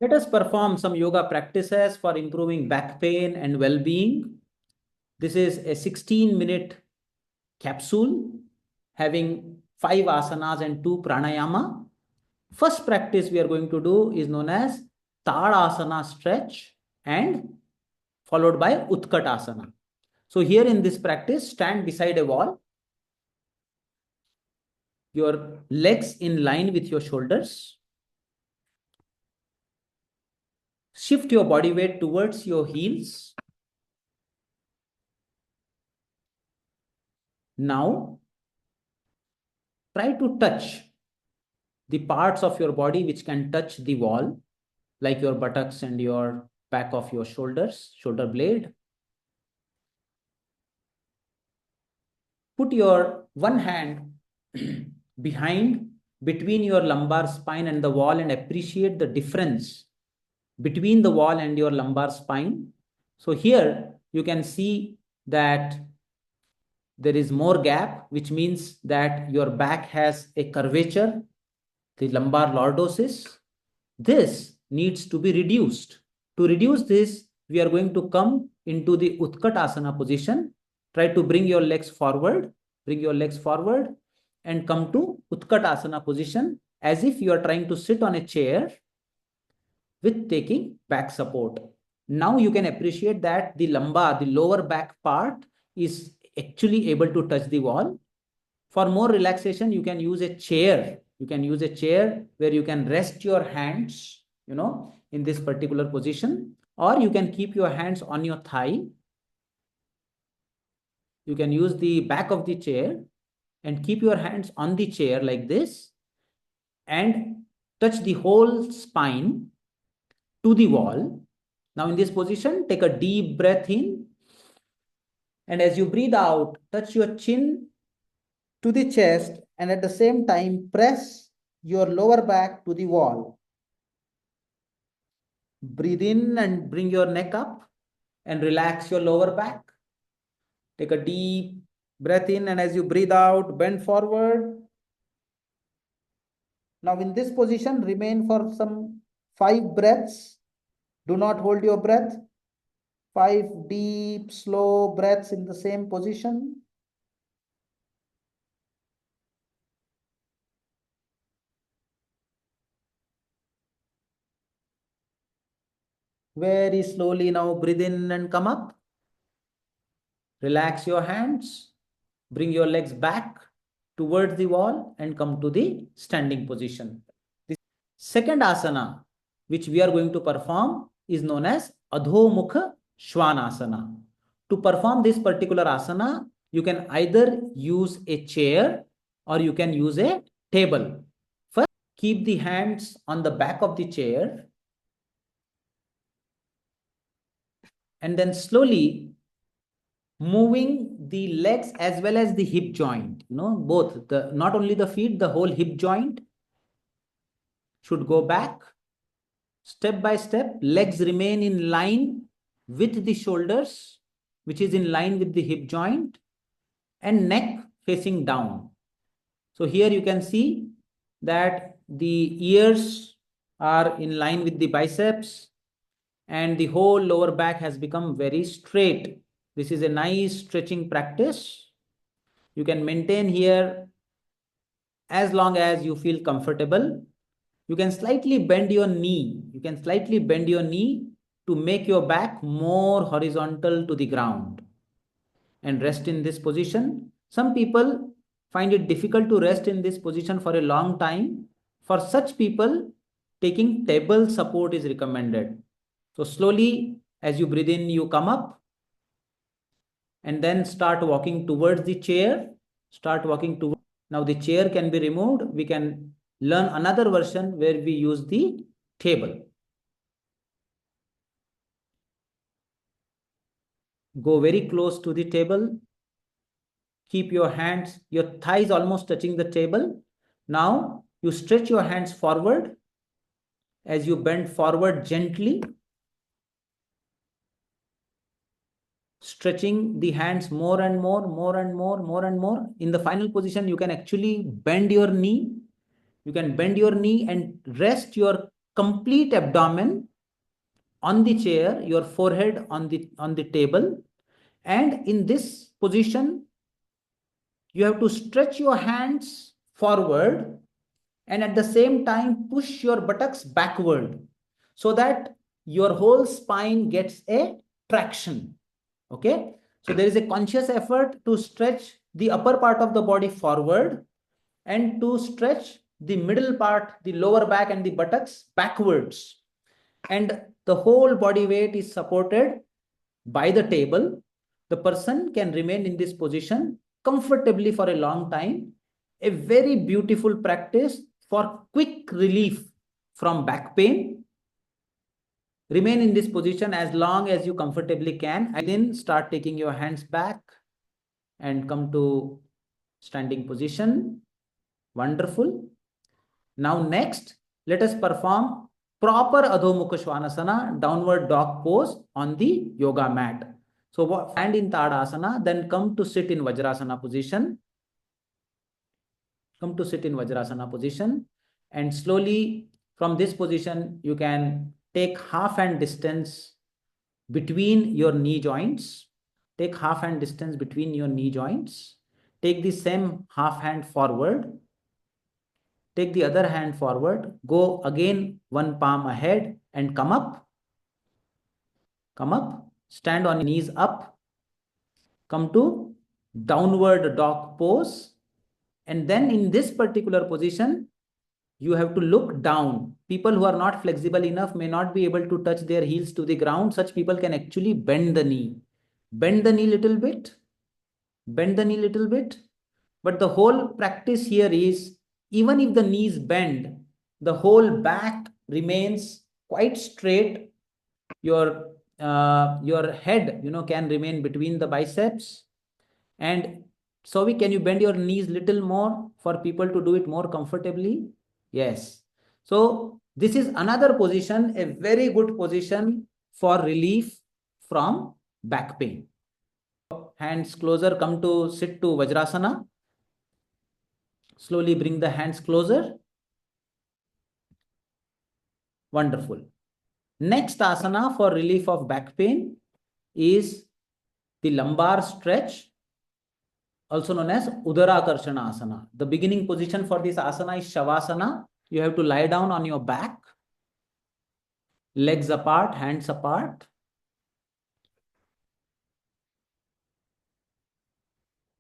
Let us perform some yoga practices for improving back pain and well-being. This is a 16-minute capsule having 5 asanas and 2 pranayama. First practice we are going to do is known as Tadasana stretch and followed by Utkatasana. So here in this practice, stand beside a wall, your legs in line with your shoulders. Shift your body weight towards your heels. Now, try to touch the parts of your body which can touch the wall, like your buttocks and your back of your shoulders, shoulder blade. Put your one hand behind, between your lumbar spine and the wall, and appreciate the difference between the wall and your lumbar spine. So here you can see that there is more gap, which means that your back has a curvature, the lumbar lordosis. This needs to be reduced. To reduce this, we are going to come into the Utkatasana position. Try to bring your legs forward, and come to Utkatasana position as if you are trying to sit on a chair with taking back support. Now you can appreciate that the lumbar, the lower back part, is actually able to touch the wall. For more relaxation, you can use a chair. You can use a chair where you can rest your hands, in this particular position, or you can keep your hands on your thigh. You can use the back of the chair and keep your hands on the chair like this and touch the whole spine to the wall. Now in this position, take a deep breath in, and as you breathe out, touch your chin to the chest, and at the same time press your lower back to the wall. Breathe in and bring your neck up and relax your lower back. Take a deep breath in, and as you breathe out, bend forward. Now in this position, remain for some 5 breaths. Do not hold your breath. 5 deep, slow breaths in the same position. Very slowly now breathe in and come up. Relax your hands. Bring your legs back towards the wall and come to the standing position. The second asana which we are going to perform is known as adhomukhasvanasana. To perform this particular asana, you can either use a chair or you can use a table. First, keep the hands on the back of the chair and then slowly moving the legs as well as the hip joint, both, the not only the feet, the whole hip joint should go back. Step by step, legs remain in line with the shoulders, which is in line with the hip joint, and neck facing down. So here you can see that the ears are in line with the biceps and the whole lower back has become very straight. This is a nice stretching practice. You can maintain here as long as you feel comfortable. You can slightly bend your knee. To make your back more horizontal to the ground and rest in this position. Some people find it difficult to rest in this position for a long time. For such people, taking table support is recommended. So slowly, as you breathe in, you come up and then start walking towards the chair. Now the chair can be removed. We can learn another version where we use the table. Go very close to the table. Keep your hands, your thighs almost touching the table. Now you stretch your hands forward as you bend forward gently, stretching the hands more and more. In the final position, you can actually bend your knee. And rest your complete abdomen on the chair, your forehead on the table, and in this position you have to stretch your hands forward and at the same time push your buttocks backward so that your whole spine gets a traction. Okay, so there is a conscious effort to stretch the upper part of the body forward and to stretch the middle part, the lower back and the buttocks backwards, and the whole body weight is supported by the table. The person can remain in this position comfortably for a long time. A very beautiful practice for quick relief from back pain. Remain in this position as long as you comfortably can, and then start taking your hands back and come to standing position. Wonderful. Now next, let us perform proper adhomukhasvanasana, downward dog pose on the yoga mat. So stand in Tadasana, then come to sit in Vajrasana position. Come to sit in Vajrasana position, and slowly from this position you can take half hand distance between your knee joints. Take half hand distance between your knee joints. Take the same half hand forward. Take the other hand forward. Go again one palm ahead and come up. Come up. Stand on knees up. Come to downward dog pose. And then in this particular position, you have to look down. People who are not flexible enough may not be able to touch their heels to the ground. Such people can actually bend the knee. Bend the knee little bit. Bend the knee little bit. But the whole practice here is, even if the knees bend, the whole back remains quite straight. Your head, can remain between the biceps. And so can you bend your knees little more for people to do it more comfortably? Yes. So this is another position, a very good position for relief from back pain. Hands closer, come to sit to Vajrasana. Slowly bring the hands closer. Wonderful. Next asana for relief of back pain is the lumbar stretch, also known as Udarakarshana asana. The beginning position for this asana is Shavasana. You have to lie down on your back, legs apart, hands apart.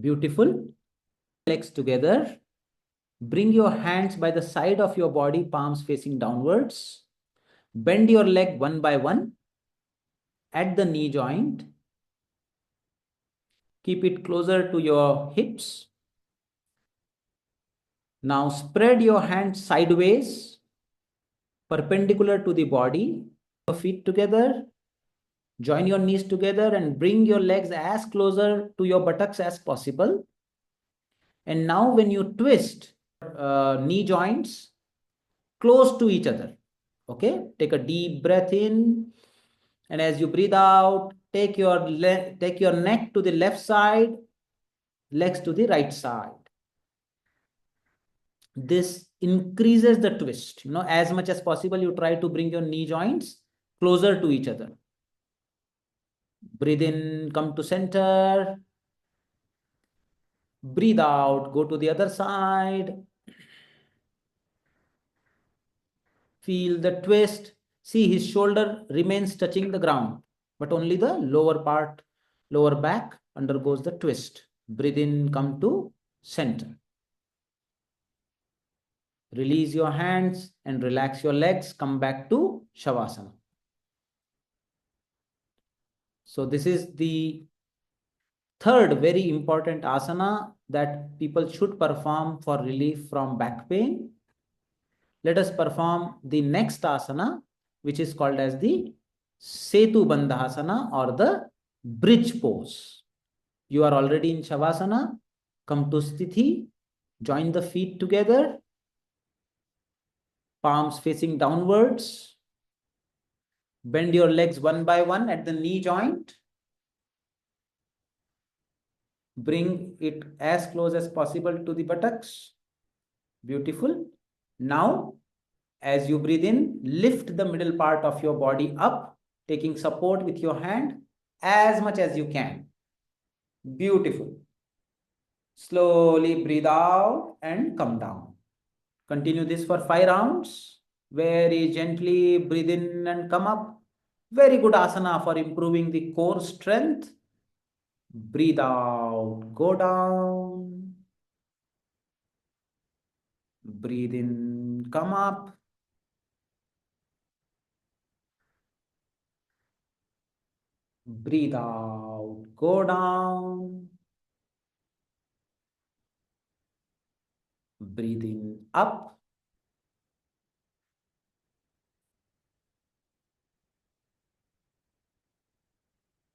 Beautiful. Legs together. Bring your hands by the side of your body, palms facing downwards. Bend your leg one by one at the knee joint. Keep it closer to your hips. Now spread your hands sideways, perpendicular to the body. Your feet together. Join your knees together and bring your legs as closer to your buttocks as possible. And now when you twist knee joints close to each other, okay, take a deep breath in, and as you breathe out, take your neck to the left side, legs to the right side. This increases the twist. As much as possible, you try to bring your knee joints closer to each other. Breathe in, come to center. Breathe out, go to the other side. Feel the twist. See, his shoulder remains touching the ground, but only the lower part, lower back undergoes the twist. Breathe in, come to center. Release your hands and relax your legs. Come back to Shavasana. So this is the third very important asana that people should perform for relief from back pain. Let us perform the next asana, which is called as the Setu Bandhasana or the bridge pose. You are already in Shavasana. Come to Sthiti. Join the feet together. Palms facing downwards. Bend your legs one by one at the knee joint. Bring it as close as possible to the buttocks. Beautiful. Now, As you breathe in, lift the middle part of your body up, taking support with your hand as much as you can. Beautiful. Slowly breathe out and come down. Continue this for 5 rounds. Very gently breathe in and come up. Very good asana for improving the core strength. Breathe out, go down. Breathe in, come up. Breathe out, go down. Breathe in, up.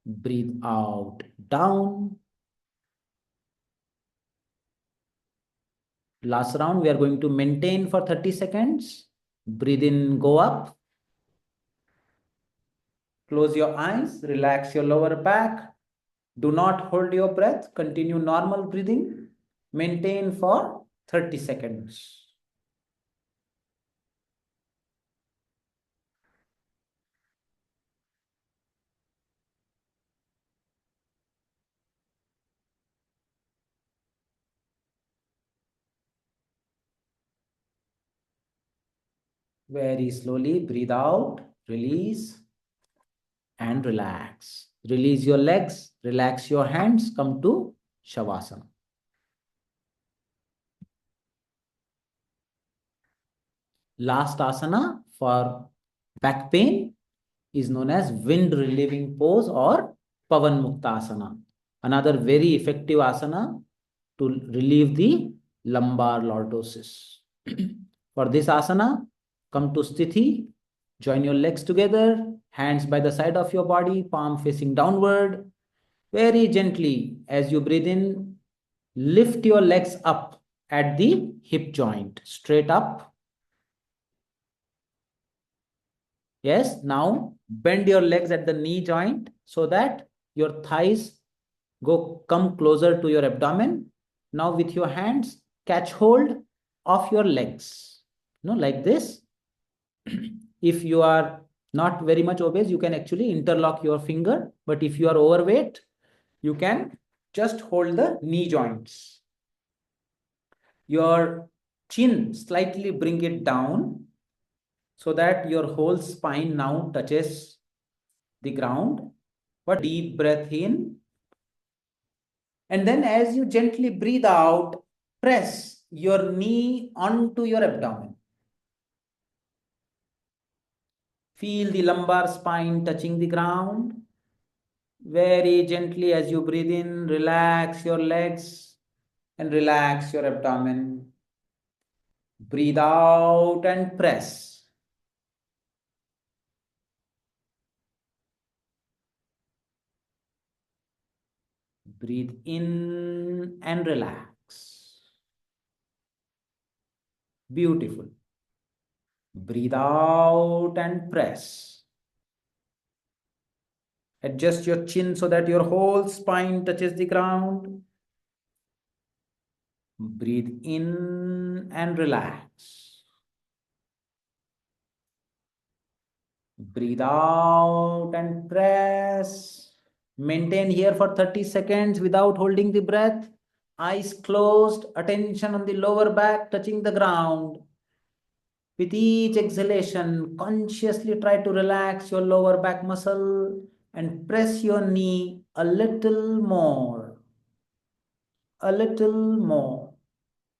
Breathe out, down. Last round, we are going to maintain for 30 seconds. Breathe in, go up. Close your eyes, relax your lower back. Do not hold your breath. Continue normal breathing. Maintain for 30 seconds. Very slowly breathe out, release and relax. Release your legs, relax your hands, come to Shavasana. Last asana for back pain is known as wind relieving pose or pavanmuktasana. Another very effective asana to relieve the lumbar lordosis. For this asana, come to sthiti, join your legs together, hands by the side of your body, palm facing downward. Very gently, as you breathe in, lift your legs up at the hip joint, straight up. Yes, now bend your legs at the knee joint so that your thighs come closer to your abdomen. Now with your hands, catch hold of your legs, like this. If you are not very much obese, you can actually interlock your finger. But if you are overweight, you can just hold the knee joints. Your chin, slightly bring it down so that your whole spine now touches the ground. But deep breath in. And then as you gently breathe out, press your knee onto your abdomen. Feel the lumbar spine touching the ground. Very gently as you breathe in, relax your legs and relax your abdomen. Breathe out and press. Breathe in and relax. Beautiful. Breathe out and press. Adjust your chin so that your whole spine touches the ground. Breathe in and relax. Breathe out and press. Maintain here for 30 seconds without holding the breath. Eyes closed, attention on the lower back touching the ground. With each exhalation, consciously try to relax your lower back muscle and press your knee a little more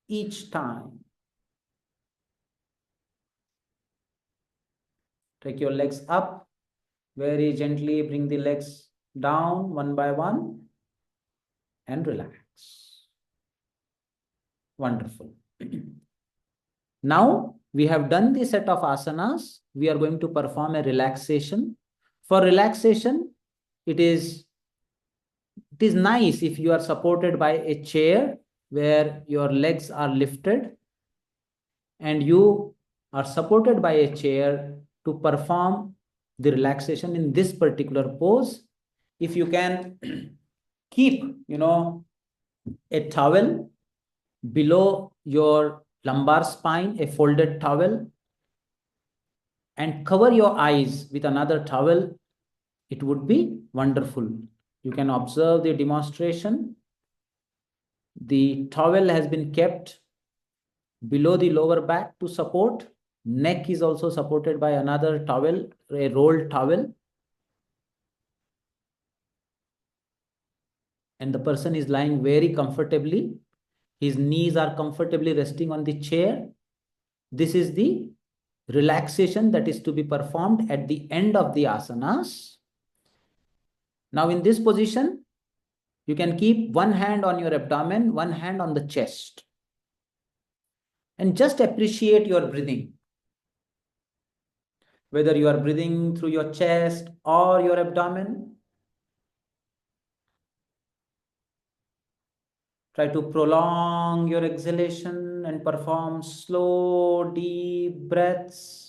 each time. Take your legs up. Very gently bring the legs down one by one and relax. Wonderful. Now we have done the set of asanas. We are going to perform a relaxation. For relaxation, it is nice if you are supported by a chair where your legs are lifted and you are supported by a chair to perform the relaxation in this particular pose. If you can keep, a towel below your lumbar spine, a folded towel, and cover your eyes with another towel, it would be wonderful. You can observe the demonstration. The towel has been kept below the lower back to support. Neck is also supported by another towel, a rolled towel. And the person is lying very comfortably. His knees are comfortably resting on the chair. This is the relaxation that is to be performed at the end of the asanas. Now in this position, you can keep one hand on your abdomen, one hand on the chest, and just appreciate your breathing. Whether you are breathing through your chest or your abdomen, try to prolong your exhalation and perform slow, deep breaths.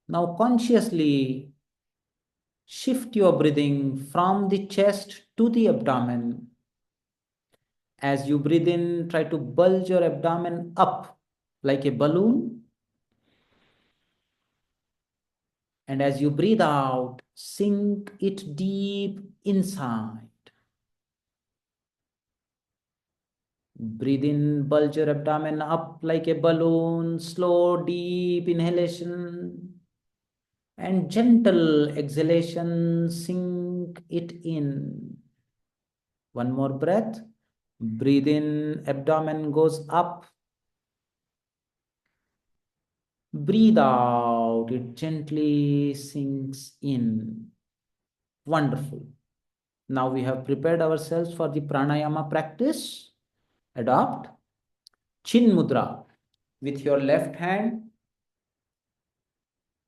Now consciously shift your breathing from the chest to the abdomen. As you breathe in, try to bulge your abdomen up like a balloon. And as you breathe out, sink it deep inside. Breathe in, bulge your abdomen up like a balloon, slow, deep inhalation. And gentle exhalation, sink it in. One more breath. Breathe in, abdomen goes up. Breathe out, it gently sinks in. Wonderful. Now we have prepared ourselves for the pranayama practice. Adopt Chin Mudra. With your left hand,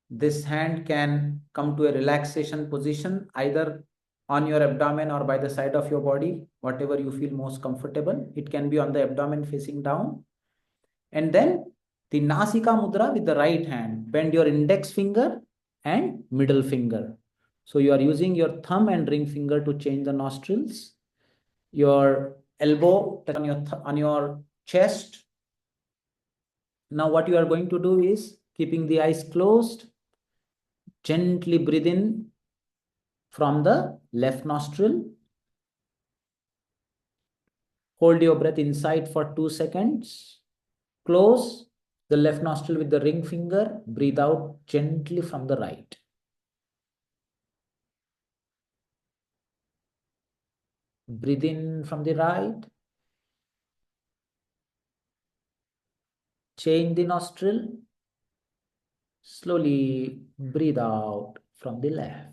this hand can come to a relaxation position either on your abdomen or by the side of your body, whatever you feel most comfortable. It can be on the abdomen facing down. And then the Nasika Mudra with the right hand. Bend your index finger and middle finger. So you are using your thumb and ring finger to change the nostrils. Your elbow on your chest. Now what you are going to do is, keeping the eyes closed, gently breathe in from the left nostril. Hold your breath inside for 2 seconds. Close the left nostril with the ring finger. Breathe out gently from the right. Breathe in from the right. Change the nostril. Slowly breathe out from the left.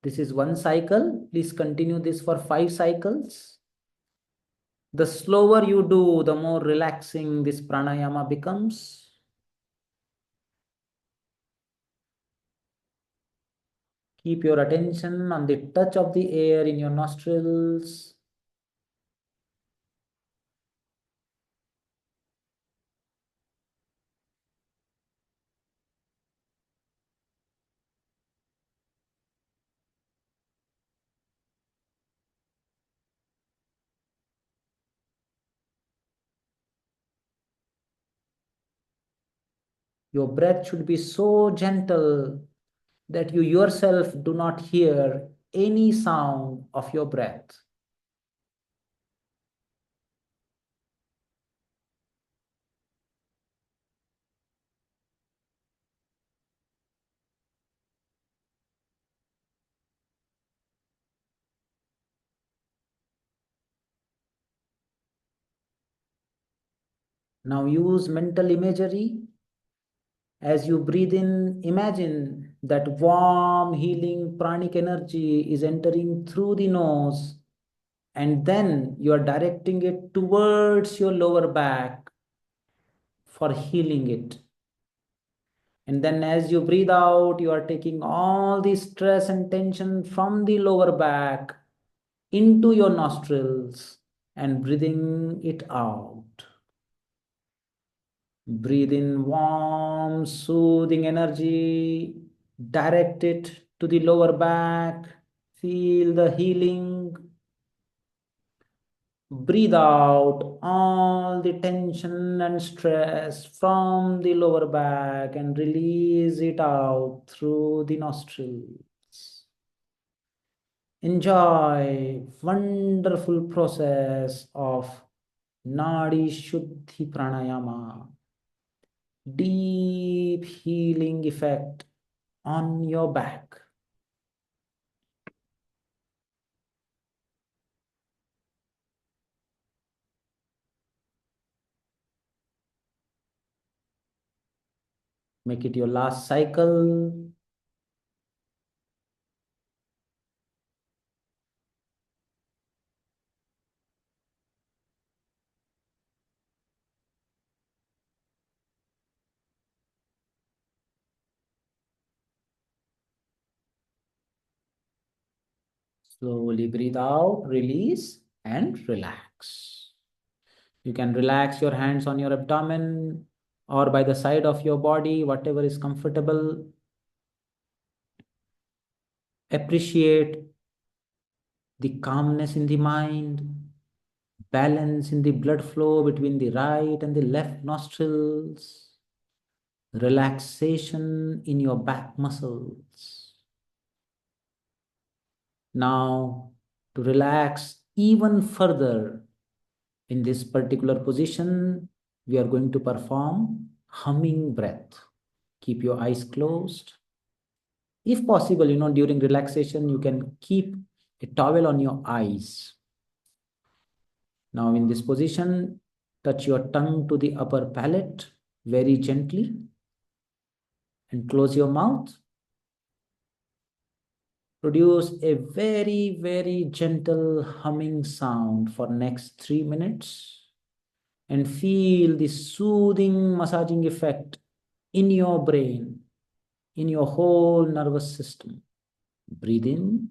This is one cycle. Please continue this for 5 cycles. The slower you do, the more relaxing this pranayama becomes. Keep your attention on the touch of the air in your nostrils. Your breath should be so gentle that you yourself do not hear any sound of your breath. Now use mental imagery. As you breathe in, imagine that warm, healing pranic energy is entering through the nose, and then you are directing it towards your lower back for healing it. And then as you breathe out, you are taking all the stress and tension from the lower back into your nostrils and breathing it out. Breathe in warm, soothing energy. Direct it to the lower back. Feel the healing. Breathe out all the tension and stress from the lower back and release it out through the nostrils. Enjoy wonderful process of Nadi Shuddhi Pranayama. Deep healing effect on your back. Make it your last cycle. Slowly breathe out, release, and relax. You can relax your hands on your abdomen or by the side of your body, whatever is comfortable. Appreciate the calmness in the mind, balance in the blood flow between the right and the left nostrils, relaxation in your back muscles. Now, to relax even further in this particular position, we are going to perform humming breath. Keep your eyes closed. If possible, during relaxation, you can keep a towel on your eyes. Now, in this position, touch your tongue to the upper palate very gently and close your mouth. Produce a very, very gentle humming sound for next 3 minutes and feel the soothing massaging effect in your brain, in your whole nervous system. Breathe in.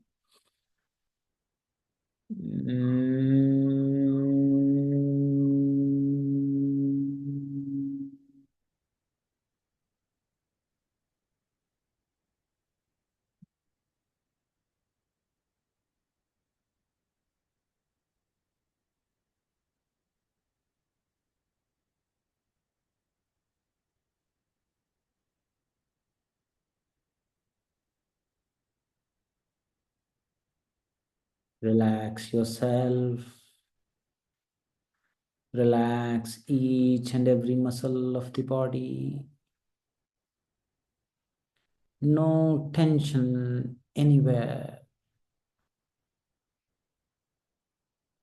Relax yourself. Relax each and every muscle of the body. No tension anywhere.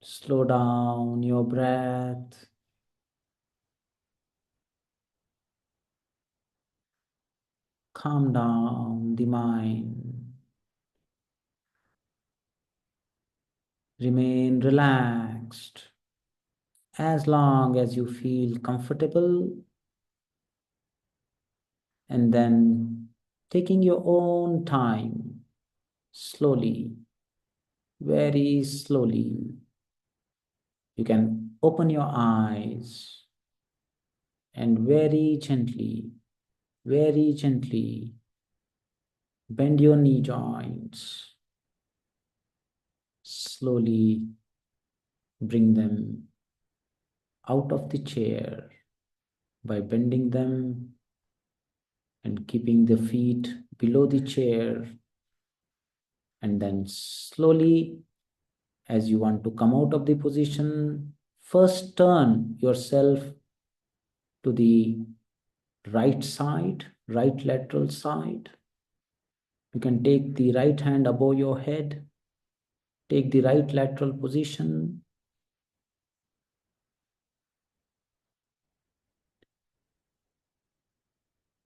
Slow down your breath. Calm down the mind. Remain relaxed as long as you feel comfortable, and then taking your own time, slowly, very slowly, you can open your eyes and very gently bend your knee joints. Slowly bring them out of the chair by bending them and keeping the feet below the chair. And then slowly, as you want to come out of the position, first turn yourself to the right side, right lateral side. You can take the right hand above your head, take the right lateral position,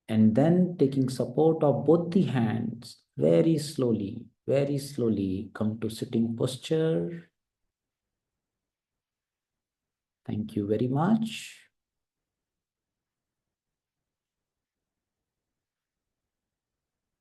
and then taking support of both the hands, very slowly come to sitting posture. Thank you very much.